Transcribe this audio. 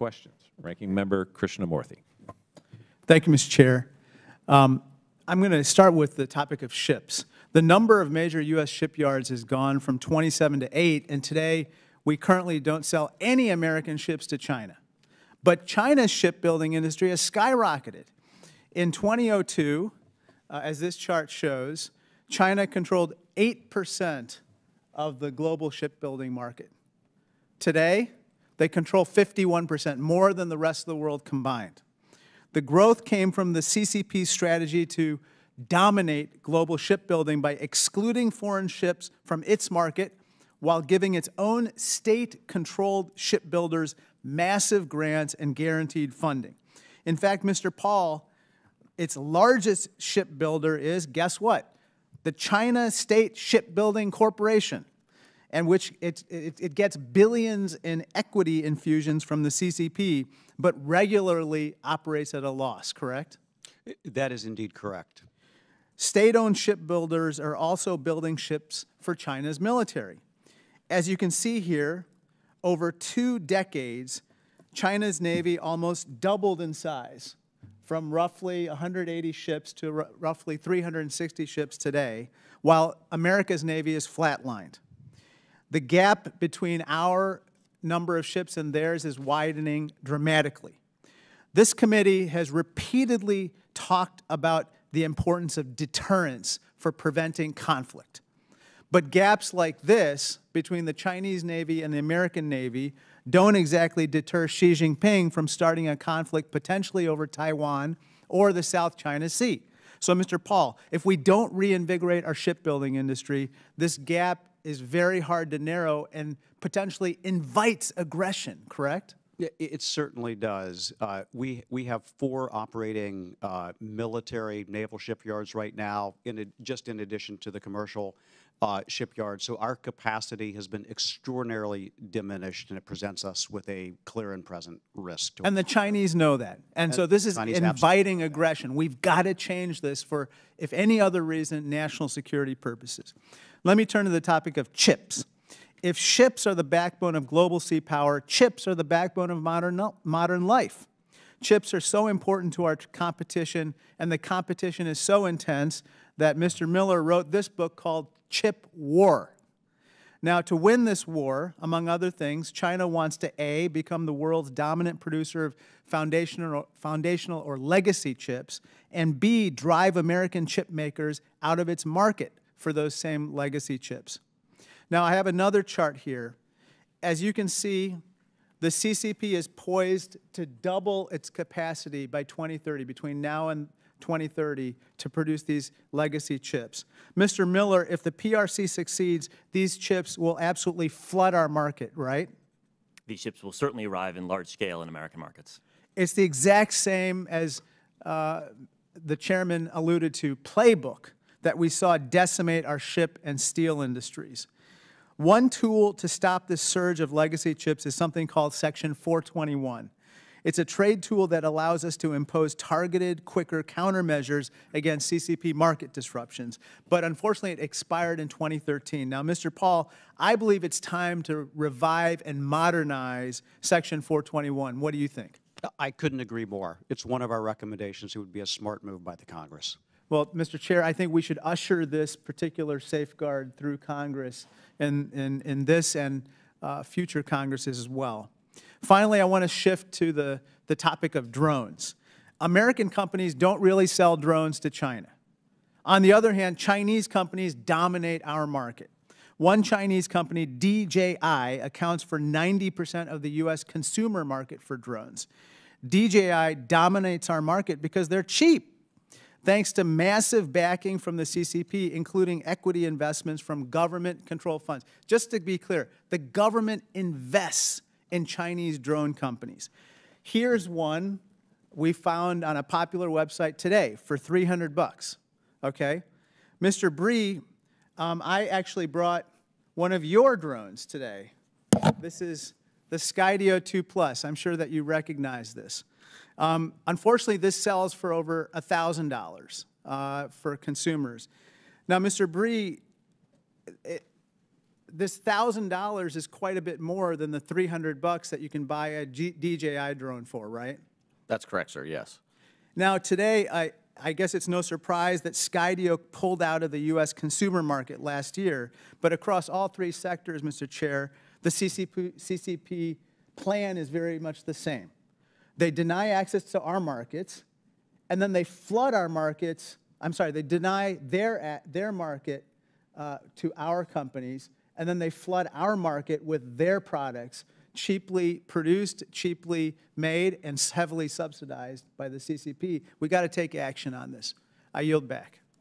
questions. Ranking Member Krishnamoorthi. Thank you, Mr. Chair. I'm going to start with the topic of ships. The number of major U.S. shipyards has gone from 27 to 8, and today we currently don't sell any American ships to China. But China's shipbuilding industry has skyrocketed. In 2002, as this chart shows, China controlled 8% of the global shipbuilding market. Today, they control 51%, more than the rest of the world combined. The growth came from the CCP strategy to dominate global shipbuilding by excluding foreign ships from its market while giving its own state-controlled shipbuilders massive grants and guaranteed funding. In fact, Mr. Paul, its largest shipbuilder is, guess what? The China State Shipbuilding Corporation, and which it gets billions in equity infusions from the CCP, but regularly operates at a loss, correct? That is indeed correct. State-owned shipbuilders are also building ships for China's military. As you can see here, over 2 decades, China's Navy almost doubled in size, from roughly 180 ships to roughly 360 ships today, while America's Navy is flatlined. The gap between our number of ships and theirs is widening dramatically. This committee has repeatedly talked about the importance of deterrence for preventing conflict. But gaps like this between the Chinese Navy and the American Navy don't exactly deter Xi Jinping from starting a conflict potentially over Taiwan or the South China Sea. So, Mr. Paul, if we don't reinvigorate our shipbuilding industry, this gap is very hard to narrow and potentially invites aggression, correct? It certainly does. We have 4 operating military naval shipyards right now, just in addition to the commercial shipyards. So our capacity has been extraordinarily diminished, and it presents us with a clear and present risk. And the Chinese know that. And so this is inviting aggression. We've got to change this for, if any other reason, national security purposes. Let me turn to the topic of chips. If ships are the backbone of global sea power, chips are the backbone of modern life. Chips are so important to our competition, and the competition is so intense that Mr. Miller wrote this book called Chip War. Now, to win this war, among other things, China wants to A, become the world's dominant producer of foundational or legacy chips, and B, drive American chip makers out of its market for those same legacy chips. Now, I have another chart here. As you can see, the CCP is poised to double its capacity by 2030, between now and 2030, to produce these legacy chips. Mr. Miller, if the PRC succeeds, these chips will absolutely flood our market, right? These chips will certainly arrive in large scale in American markets. It's the exact same as the chairman alluded to, playbook, that we saw decimate our ship and steel industries. One tool to stop this surge of legacy chips is something called Section 421. It's a trade tool that allows us to impose targeted, quicker countermeasures against CCP market disruptions. But unfortunately, it expired in 2013. Now, Mr. Paul, I believe it's time to revive and modernize Section 421. What do you think? I couldn't agree more. It's one of our recommendations. It would be a smart move by the Congress. Well, Mr. Chair, I think we should usher this particular safeguard through Congress in this and future Congresses as well. Finally, I want to shift to the topic of drones. American companies don't really sell drones to China. On the other hand, Chinese companies dominate our market. One Chinese company, DJI, accounts for 90% of the U.S. consumer market for drones. DJI dominates our market because they're cheap, thanks to massive backing from the CCP, including equity investments from government-controlled funds. Just to be clear, the government invests in Chinese drone companies. Here's one we found on a popular website today for $300, okay? Mr. Bree, I actually brought one of your drones today. This is the Skydio 2 Plus. I'm sure that you recognize this. Unfortunately, this sells for over $1,000 for consumers. Now, Mr. Bree, this $1,000 is quite a bit more than the $300 that you can buy a DJI drone for, right? That's correct, sir, yes. Now, today, I guess it's no surprise that Skydio pulled out of the U.S. consumer market last year, but across all three sectors, Mr. Chair, the CCP plan is very much the same. They deny access to our markets, and then they flood our markets. I'm sorry, they deny their market to our companies, and then they flood our market with their products, cheaply produced, cheaply made, and heavily subsidized by the CCP. We got to take action on this. I yield back.